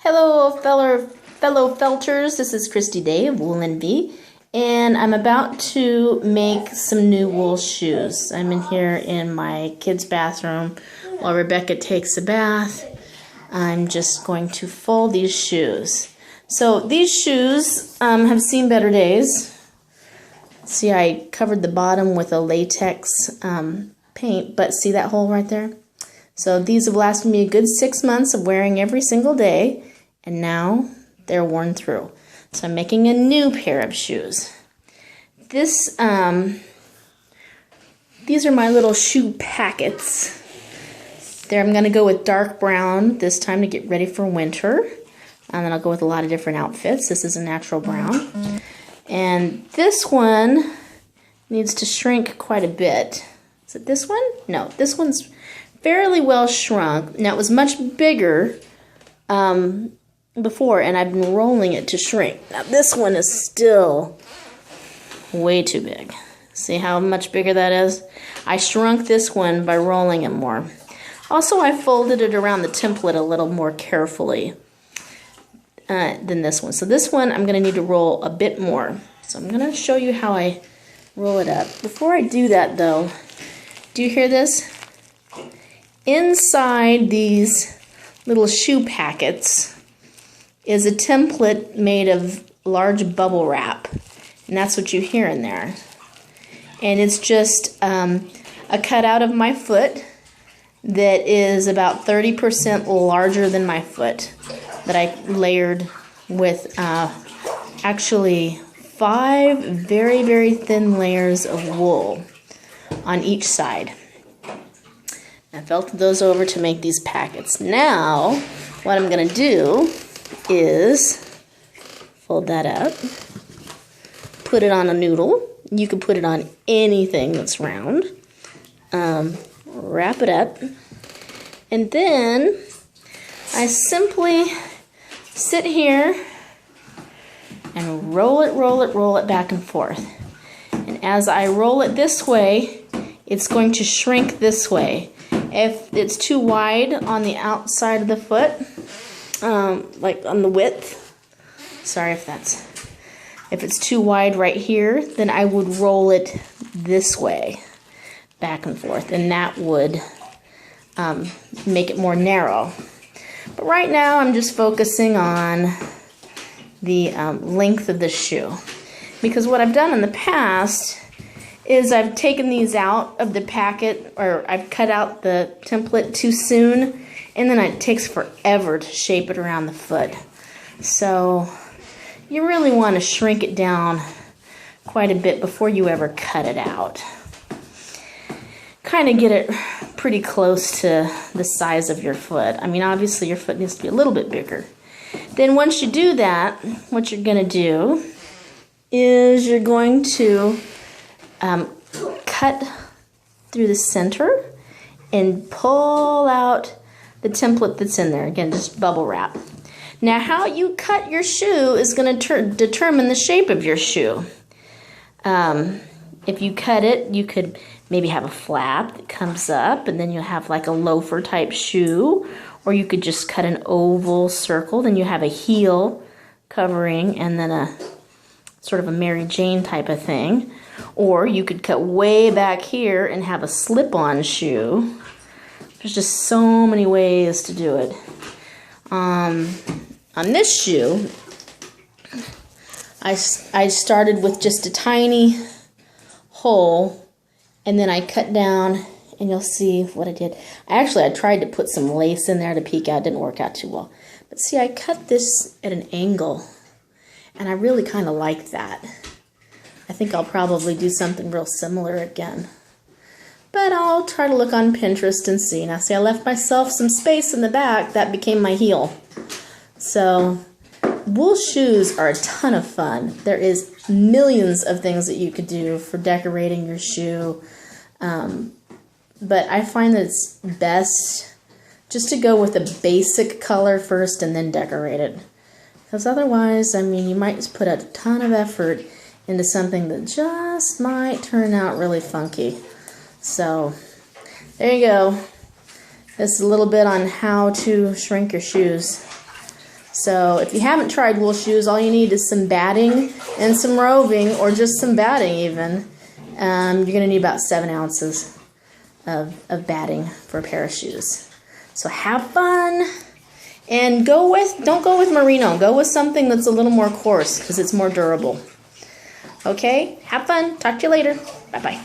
Hello, fellow felters. This is Christy Day of Wool Envy, and I'm about to make some new wool shoes. I'm in here in my kids' bathroom while Rebecca takes a bath. I'm just going to fold these shoes. So these shoes have seen better days. See, I covered the bottom with a latex paint, but see that hole right there? So these have lasted me a good 6 months of wearing every single day, and now they're worn through. So I'm making a new pair of shoes. These are my little shoe packets. There, I'm going to go with dark brown this time to get ready for winter. And then I'll go with a lot of different outfits. This is a natural brown. And this one needs to shrink quite a bit. Is it this one? No, this one's fairly well shrunk. Now, it was much bigger before, and I've been rolling it to shrink. Now, this one is still way too big. See how much bigger that is? I shrunk this one by rolling it more. Also, I folded it around the template a little more carefully than this one. So this one, I'm going to need to roll a bit more. So I'm going to show you how I roll it up. Before I do that, though, do you hear this? Inside these little shoe packets is a template made of large bubble wrap, and that's what you hear in there. And it's just a cutout of my foot that is about 30% larger than my foot, that I layered with actually 5 very, very thin layers of wool on each side. I felted those over to make these packets. Now, what I'm going to do is fold that up, put it on a noodle. You can put it on anything that's round. Wrap it up, and then I simply sit here and roll it back and forth. And as I roll it this way, it's going to shrink this way. If it's too wide on the outside of the foot, like on the width, if it's too wide right here, then I would roll it this way, back and forth, and that would make it more narrow. But right now I'm just focusing on the length of the shoe, because what I've done in the past is I've taken these out of the packet, or I've cut out the template too soon, and then it takes forever to shape it around the foot. So you really want to shrink it down quite a bit before you ever cut it out. Kind of get it pretty close to the size of your foot. I mean, obviously your foot needs to be a little bit bigger. Then once you do that, what you're going to do is you're going to cut through the center and pull out the template that's in there. Again, just bubble wrap. Now, how you cut your shoe is going to determine the shape of your shoe. If you cut it, you could maybe have a flap that comes up, and then you'll have like a loafer type shoe, or you could just cut an oval circle, then you have a heel covering, and then a sort of a Mary Jane type of thing. Or you could cut way back here and have a slip-on shoe. There's just so many ways to do it. On this shoe, I started with just a tiny hole, and then I cut down, and you'll see what I did. I tried to put some lace in there to peek out. It didn't work out too well. But see, I cut this at an angle, and I really kind of like that. I think I'll probably do something real similar again. But I'll try to look on Pinterest and see. Now see, I left myself some space in the back. That became my heel. So wool shoes are a ton of fun. There is millions of things that you could do for decorating your shoe. But I find that it's best just to go with a basic color first and then decorate it. Because otherwise, I mean, you might just put a ton of effort into something that just might turn out really funky. So there you go. This is a little bit on how to shrink your shoes. So if you haven't tried wool shoes, all you need is some batting and some roving, or just some batting even. You're going to need about 7 ounces of batting for a pair of shoes. So have fun, and don't go with merino. Go with something that's a little more coarse because it's more durable. Okay, have fun. Talk to you later. Bye-bye.